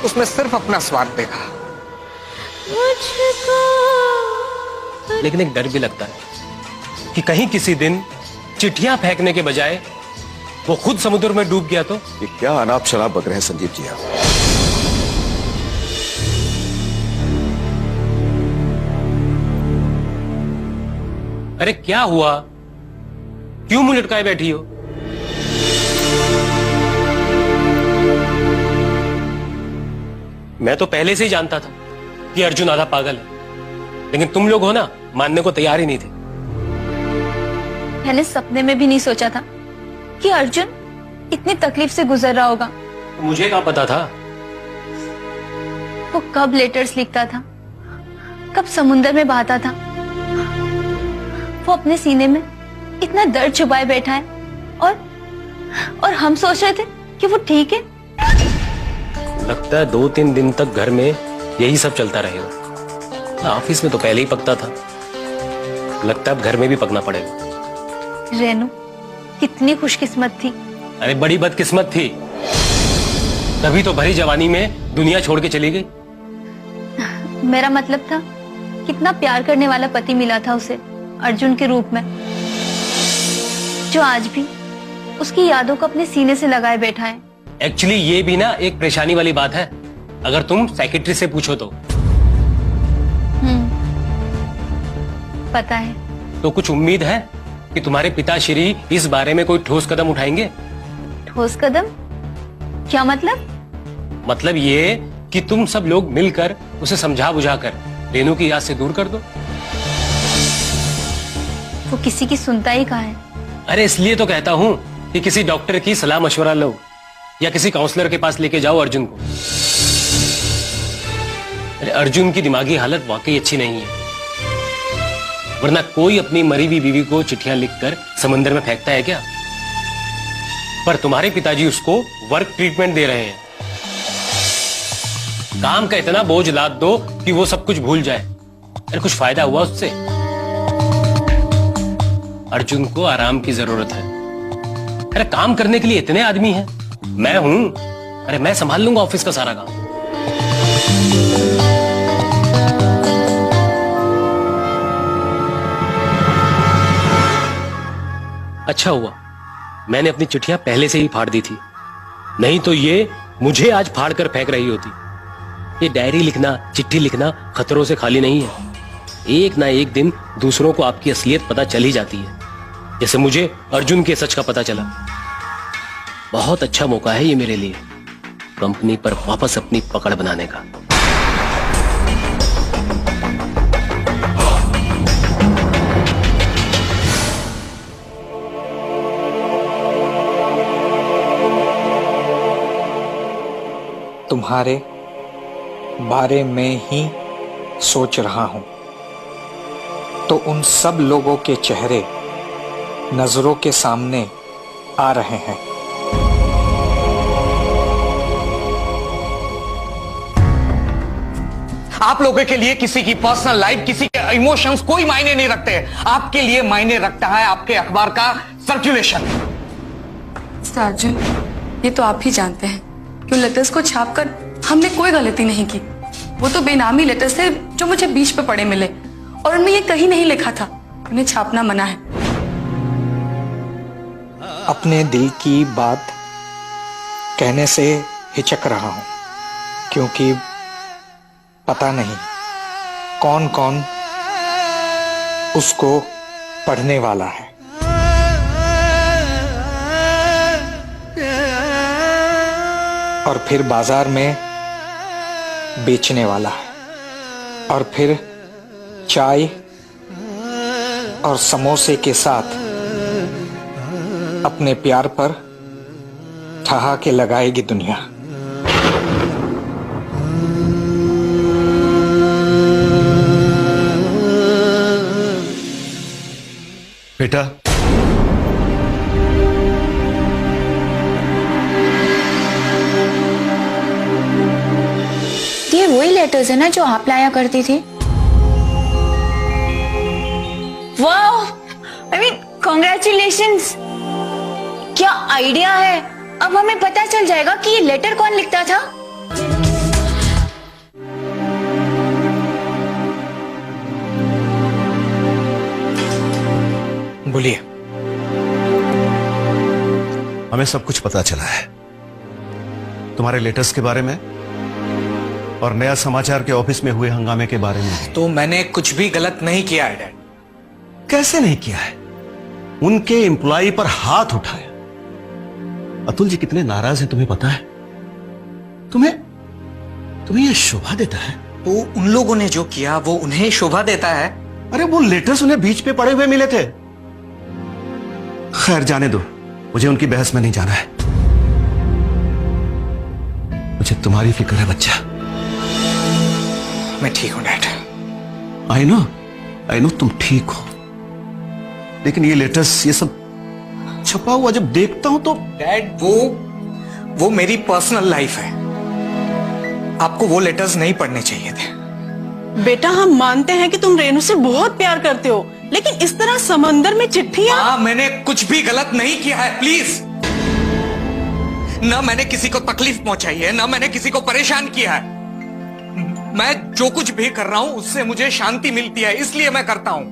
उसमें सिर्फ अपना स्वार्थ देखा। लेकिन एक डर भी लगता है कि कहीं किसी दिन चिट्ठियां फेंकने के बजाय वो खुद समुद्र में डूब गया तो। ये क्या अनाप शनाप बक रहे हैं संदीप जी आप? अरे क्या हुआ, क्यों मुंह लटकाए बैठी हो? मैं तो पहले से ही जानता था कि अर्जुन आधा पागल है, लेकिन तुम लोग हो ना, मानने को तैयार ही नहीं थे। मैंने सपने में भी नहीं सोचा था कि अर्जुन इतनी तकलीफ से गुजर रहा होगा। मुझे क्या पता था? वो कब लेटर्स लिखता था, कब समुंदर में बहाता था। वो अपने सीने में इतना दर्द छुपाए बैठा है और हम सोच रहे थे कि वो ठीक है। लगता है 2-3 दिन तक घर में यही सब चलता रहेगा। ऑफिस में तो पहले ही पकता था, लगता है अब घर में भी पकना पड़ेगा। रेनू कितनी खुशकिस्मत थी। अरे बड़ी बदकिस्मत थी, तभी तो भरी जवानी में दुनिया छोड़ के चली गई। मेरा मतलब था कितना प्यार करने वाला पति मिला था उसे अर्जुन के रूप में, जो आज भी उसकी यादों को अपने सीने से लगाए बैठा है। एक्चुअली ये भी ना एक परेशानी वाली बात है, अगर तुम साइकियाट्रिस्ट से पूछो तो। पता है। तो कुछ उम्मीद है कि तुम्हारे पिताश्री इस बारे में कोई ठोस कदम उठाएंगे? ठोस कदम? क्या मतलब? मतलब ये कि तुम सब लोग मिलकर उसे समझा बुझाकर रेनू की याद से दूर कर दो। वो किसी की सुनता ही कहाँ है। अरे इसलिए तो कहता हूं कि किसी डॉक्टर की सलाह मशवरा लो या किसी काउंसलर के पास लेके जाओ अर्जुन को। अरे अर्जुन की दिमागी हालत वाकई अच्छी नहीं है, वरना कोई अपनी मरी हुई बीवी को चिट्ठियां लिखकर समंदर में फेंकता है क्या? पर तुम्हारे पिताजी उसको वर्क ट्रीटमेंट दे रहे हैं। काम का इतना बोझ लाद दो कि वो सब कुछ भूल जाए। अरे कुछ फायदा हुआ उससे? अर्जुन को आराम की जरूरत है। अरे काम करने के लिए इतने आदमी हैं, मैं हूं। अरे मैं संभाल लूंगा ऑफिस का सारा काम। अच्छा हुआ मैंने अपनी चिट्ठियां पहले से ही फाड़ दी थी, नहीं तो ये मुझे आज फाड़ कर फेंक रही होती। ये डायरी लिखना, चिट्ठी लिखना खतरों से खाली नहीं है। एक ना एक दिन दूसरों को आपकी असलियत पता चल ही जाती है, जैसे मुझे अर्जुन के सच का पता चला। बहुत अच्छा मौका है ये मेरे लिए, कंपनी पर वापस अपनी पकड़ बनाने का। तुम्हारे बारे में ही सोच रहा हूं तो उन सब लोगों के चेहरे नजरों के सामने आ रहे हैं। आप लोगों के लिए किसी की पर्सनल लाइफ, किसी के इमोशंस कोई मायने नहीं रखते। आपके लिए मायने रखता है आपके अखबार का सर्कुलेशन। अर्जुन, ये तो आप ही जानते हैं कि उन लेटर्स को छापकर हमने कोई गलती नहीं की। वो तो बेनामी लेटर्स थे जो मुझे बीच पे पड़े मिले, और उनमें ये कहीं नहीं लिखा था उन्हें छापना मना है। अपने दिल की बात कहने से हिचक रहा हूं, क्योंकि पता नहीं कौन कौन उसको पढ़ने वाला है। और फिर बाजार में बेचने वाला है, और फिर चाय और समोसे के साथ अपने प्यार पर ठहाके लगाएगी दुनिया। बेटा, ये वही लेटर्स है ना जो आप लाया करती थी? वाह, आई मीन कांग्रेचुलेशंस। क्या आइडिया है। अब हमें पता चल जाएगा कि ये लेटर कौन लिखता था। बोलिए। हमें सब कुछ पता चला है, तुम्हारे लेटर्स के बारे में और नया समाचार के ऑफिस में हुए हंगामे के बारे में। तो मैंने कुछ भी गलत नहीं किया है डैड। कैसे नहीं किया है? उनके एम्प्लॉय पर हाथ उठाया। अतुल जी कितने नाराज हैं तुम्हें पता है? तुम्हें यह शोभा देता है? तो उन लोगों ने जो किया वो उन्हें शोभा देता है। अरे वो लेटर्स उन्हें बीच पे पड़े हुए मिले थे। खैर जाने दो, मुझे उनकी बहस में नहीं जाना है। मुझे तुम्हारी फिक्र है बच्चा। मैं ठीक हूं डैड। आई नो तुम ठीक हो, लेकिन ये लेटर्स, ये सब छपा हुआ जब देखता हूं तो डैड वो मेरी पर्सनल लाइफ है। आपको वो लेटर्स नहीं पढ़ने चाहिए थे। बेटा हम मानते हैं कि तुम रेनू से बहुत प्यार करते हो, लेकिन इस तरह समंदर में चिट्ठियां। हाँ, मैंने कुछ भी गलत नहीं किया है, प्लीज। ना मैंने किसी को तकलीफ पहुंचाई है, ना मैंने किसी को परेशान किया है। मैं जो कुछ भी कर रहा हूं उससे मुझे शांति मिलती है, इसलिए मैं करता हूं।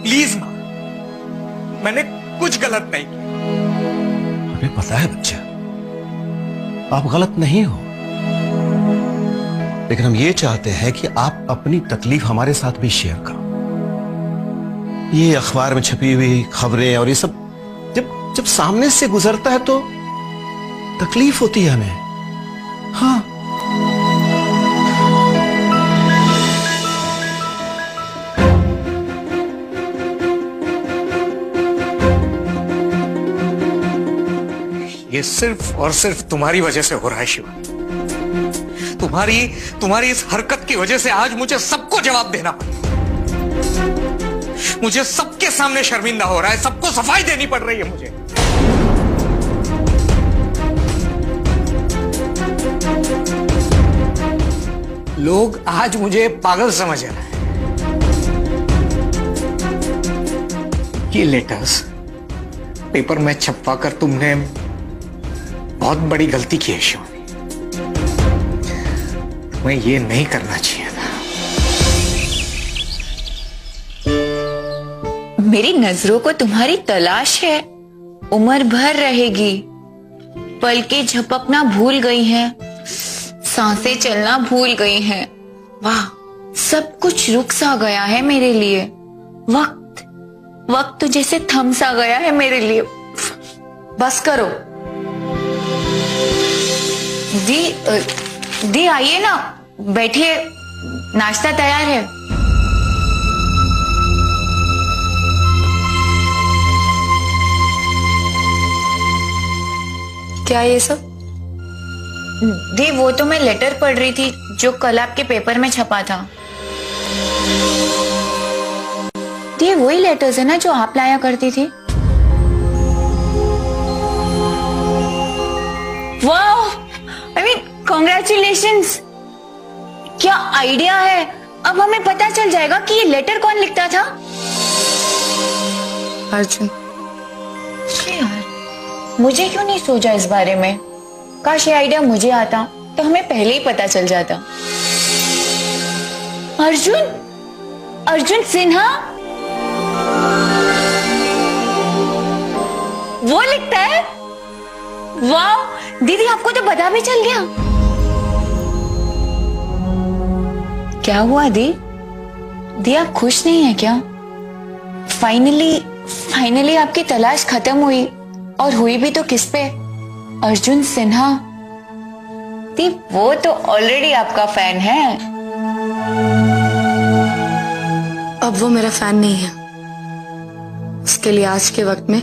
प्लीज मां, मैंने कुछ गलत नहीं किया। हमें पता है बच्चा, आप गलत नहीं हो, लेकिन हम ये चाहते हैं कि आप अपनी तकलीफ हमारे साथ भी शेयर करो। ये अखबार में छपी हुई खबरें और ये सब जब सामने से गुजरता है तो तकलीफ होती है हमें। हाँ, ये सिर्फ और सिर्फ तुम्हारी वजह से हो रहा है शिवा। तुम्हारी इस हरकत की वजह से आज मुझे सबको जवाब देना पड़ा। मुझे सबके सामने शर्मिंदा हो रहा है, सबको सफाई देनी पड़ रही है मुझे। लोग आज मुझे पागल समझ रहे हैं। ये लेटर्स पेपर में छपवाकर तुमने बहुत बड़ी गलती की है शिवानी। तुम्हें ये नहीं करना चाहिए था। मेरी नजरों को तुम्हारी तलाश है, उम्र भर रहेगी। पलकें झपकना भूल गई हैं, सांसें चलना भूल गई हैं। वाह, सब कुछ रुक सा गया है मेरे लिए। वक्त तो जैसे थम सा गया है मेरे लिए। बस करो। दी आइए ना, बैठिए, नाश्ता तैयार है। क्या ये सब? दी वो तो मैं लेटर पढ़ रही थी जो कल आपके पेपर में छपा था। दी वही लेटर्स है ना जो आप लाया करती थी? वाह, आई मीन कांग्रेचुलेशंस। क्या आइडिया है। अब हमें पता चल जाएगा कि ये लेटर कौन लिखता था। अर्जुन। यार, मुझे क्यों नहीं सोचा इस बारे में। काश ये आइडिया मुझे आता तो हमें पहले ही पता चल जाता। अर्जुन सिन्हा वो लिखता है। वाह दीदी, आपको तो पता भी चल गया। क्या हुआ दी आप खुश नहीं है क्या? फाइनली आपकी तलाश खत्म हुई, और हुई भी तो किस पे? अर्जुन सिन्हा। दी वो तो ऑलरेडी आपका फैन है। अब वो मेरा फैन नहीं है। उसके लिए आज के वक्त में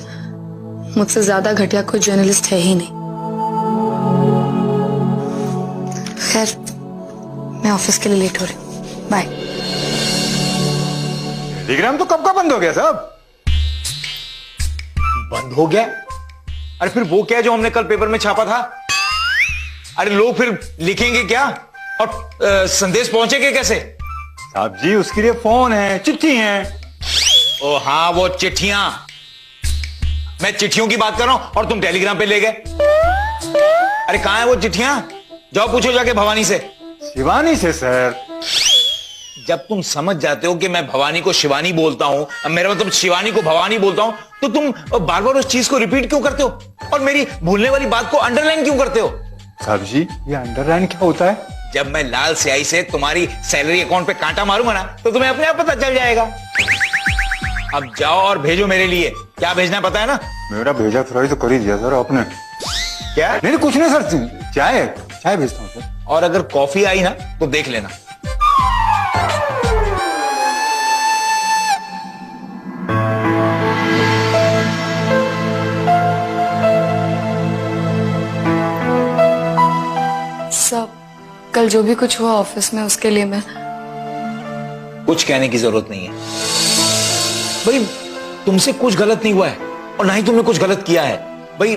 मुझसे ज्यादा घटिया कोई जर्नलिस्ट है ही नहीं। खैर, मैं ऑफिस के लिए लेट हो रही हूँ। बाय। टेलीग्राम तो कब का बंद हो गया साहब? बंद हो गया? अरे फिर वो क्या जो हमने कल पेपर में छापा था? अरे लोग फिर लिखेंगे क्या और संदेश पहुंचेंगे कैसे? साहब जी, उसके लिए फोन है, चिट्ठी है। ओ हाँ, वो चिट्ठियां। मैं चिट्ठियों की बात कर रहा हूं और तुम टेलीग्राम पे ले गए। अरे कहां है वो चिट्ठियां? जाओ पूछो जाके भवानी से। शिवानी से सर? जब तुम समझ जाते हो कि मैं भवानी को शिवानी बोलता हूं, मेरा मतलब शिवानी को भवानी बोलता हूं, तो तुम बार बार उस चीज को रिपीट क्यों करते हो और मेरी भूलने वाली बात को अंडरलाइन क्यों करते हो? साहब जी, ये अंडरलाइन क्या होता है? जब मैं लाल स्याही से तुम्हारी सैलरी अकाउंट पे कांटा मारूंगा ना, तो तुम्हें अपने आप पता चल जाएगा। अब जाओ और भेजो मेरे लिए, क्या भेजना पता है ना? मेरा भेजा फ्राई तो कर ही दिया सर आपने। क्या? नहीं कुछ नहीं सर, चाय भेजता हूँ सर। और अगर कॉफी आई ना तो देख लेना। सब कल जो भी कुछ हुआ ऑफिस में, उसके लिए मैं कुछ कहने की जरूरत नहीं है भाई, तुमसे कुछ गलत नहीं हुआ है और ना ही तुमने कुछ गलत किया है भाई।